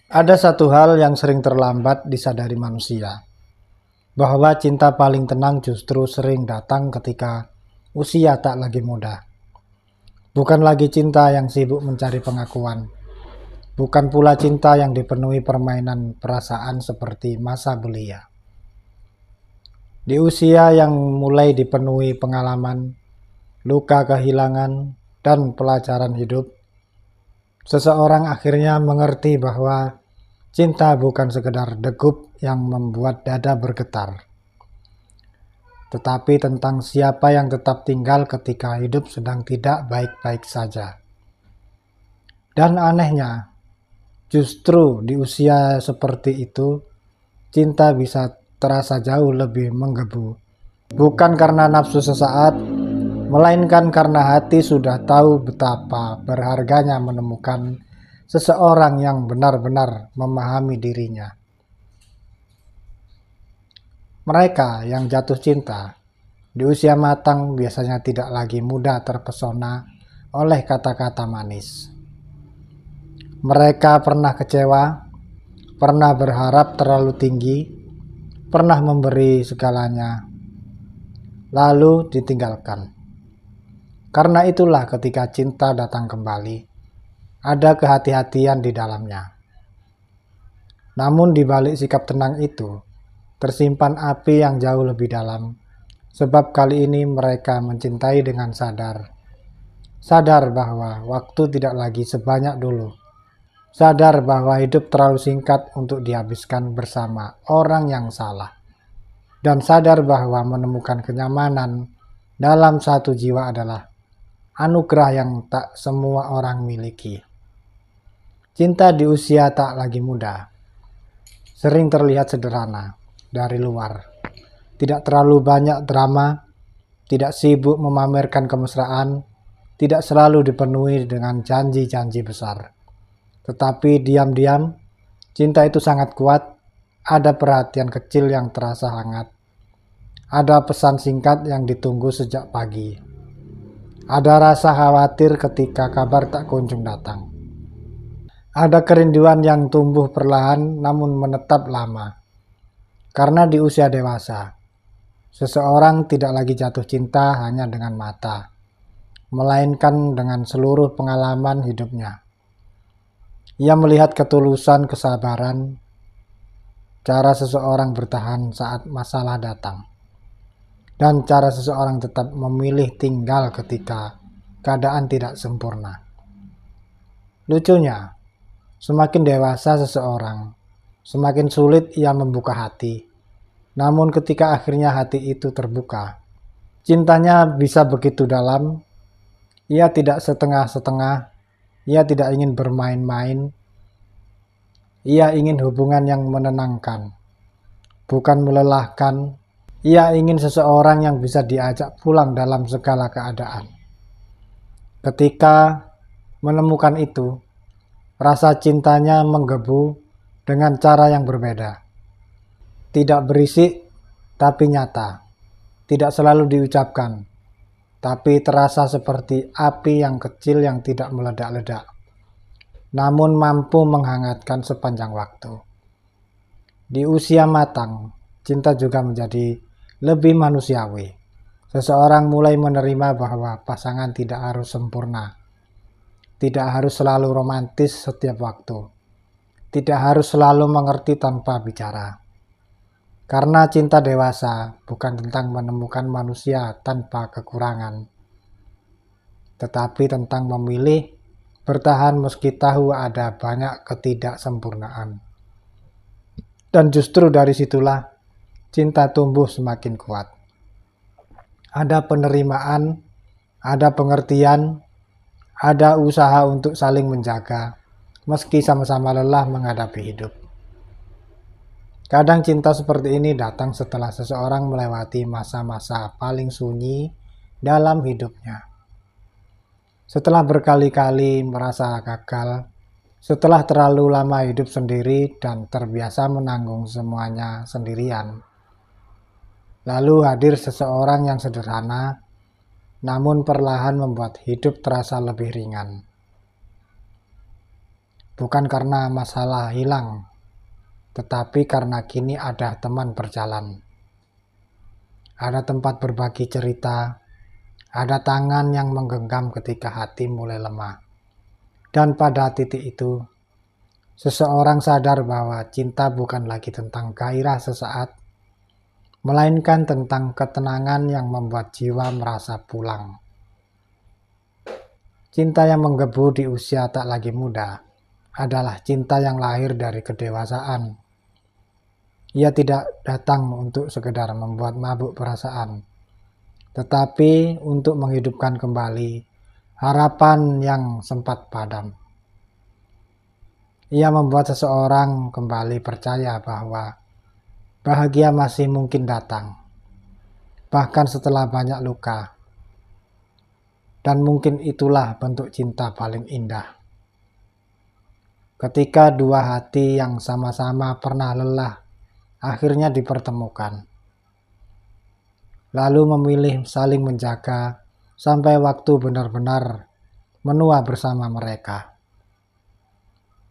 Ada satu hal yang sering terlambat disadari manusia, bahwa cinta paling tenang justru sering datang ketika usia tak lagi muda. Bukan lagi cinta yang sibuk mencari pengakuan, bukan pula cinta yang dipenuhi permainan perasaan seperti masa belia. Di usia yang mulai dipenuhi pengalaman, luka kehilangan, dan pelajaran hidup, seseorang akhirnya mengerti bahwa cinta bukan sekedar degup yang membuat dada bergetar, tetapi tentang siapa yang tetap tinggal ketika hidup sedang tidak baik-baik saja. Dan anehnya, justru di usia seperti itu, cinta bisa terasa jauh lebih menggebu. Bukan karena nafsu sesaat, melainkan karena hati sudah tahu betapa berharganya menemukan seseorang yang benar-benar memahami dirinya. Mereka yang jatuh cinta di usia matang biasanya tidak lagi mudah terpesona oleh kata-kata manis. Mereka pernah kecewa, pernah berharap terlalu tinggi, pernah memberi segalanya, lalu ditinggalkan. Karena itulah ketika cinta datang kembali, ada kehati-hatian di dalamnya. Namun di balik sikap tenang itu, tersimpan api yang jauh lebih dalam, sebab kali ini mereka mencintai dengan sadar. Sadar bahwa waktu tidak lagi sebanyak dulu. Sadar bahwa hidup terlalu singkat untuk dihabiskan bersama orang yang salah. Dan sadar bahwa menemukan kenyamanan dalam satu jiwa adalah anugerah yang tak semua orang miliki. Cinta di usia tak lagi muda sering terlihat sederhana dari luar. Tidak terlalu banyak drama, tidak sibuk memamerkan kemesraan, tidak selalu dipenuhi dengan janji-janji besar. Tetapi diam-diam, cinta itu sangat kuat, ada perhatian kecil yang terasa hangat, ada pesan singkat yang ditunggu sejak pagi, ada rasa khawatir ketika kabar tak kunjung datang. Ada kerinduan yang tumbuh perlahan namun menetap lama. Karena di usia dewasa, seseorang tidak lagi jatuh cinta hanya dengan mata, melainkan dengan seluruh pengalaman hidupnya. Ia melihat ketulusan, kesabaran, cara seseorang bertahan saat masalah datang, dan cara seseorang tetap memilih tinggal ketika keadaan tidak sempurna. Lucunya, semakin dewasa seseorang, semakin sulit ia membuka hati. Namun ketika akhirnya hati itu terbuka, cintanya bisa begitu dalam. Ia tidak setengah-setengah, ia tidak ingin bermain-main. Ia ingin hubungan yang menenangkan, bukan melelahkan. Ia ingin seseorang yang bisa diajak pulang dalam segala keadaan. Ketika menemukan itu, rasa cintanya menggebu dengan cara yang berbeda. Tidak berisik, tapi nyata. Tidak selalu diucapkan, tapi terasa seperti api yang kecil yang tidak meledak-ledak, namun mampu menghangatkan sepanjang waktu. Di usia matang, cinta juga menjadi lebih manusiawi. Seseorang mulai menerima bahwa pasangan tidak harus sempurna, tidak harus selalu romantis setiap waktu, tidak harus selalu mengerti tanpa bicara. Karena cinta dewasa bukan tentang menemukan manusia tanpa kekurangan, tetapi tentang memilih bertahan meski tahu ada banyak ketidaksempurnaan. Dan justru dari situlah cinta tumbuh semakin kuat. Ada penerimaan, ada pengertian, ada usaha untuk saling menjaga, meski sama-sama lelah menghadapi hidup. Kadang cinta seperti ini datang setelah seseorang melewati masa-masa paling sunyi dalam hidupnya. Setelah berkali-kali merasa gagal, setelah terlalu lama hidup sendiri dan terbiasa menanggung semuanya sendirian. Lalu hadir seseorang yang sederhana, namun perlahan membuat hidup terasa lebih ringan. bukan karena masalah hilang, tetapi karena kini ada teman berjalan. Ada tempat berbagi cerita, ada tangan yang menggenggam ketika hati mulai lemah. Dan pada titik itu, seseorang sadar bahwa cinta bukan lagi tentang gairah sesaat, melainkan tentang ketenangan yang membuat jiwa merasa pulang. Cinta yang menggebu di usia tak lagi muda adalah cinta yang lahir dari kedewasaan. Ia tidak datang untuk sekedar membuat mabuk perasaan, tetapi untuk menghidupkan kembali harapan yang sempat padam. Ia membuat seseorang kembali percaya bahwa bahagia masih mungkin datang, bahkan setelah banyak luka. Dan mungkin itulah bentuk cinta paling indah. Ketika dua hati yang sama-sama pernah lelah akhirnya dipertemukan, lalu memilih saling menjaga sampai waktu benar-benar menua bersama mereka.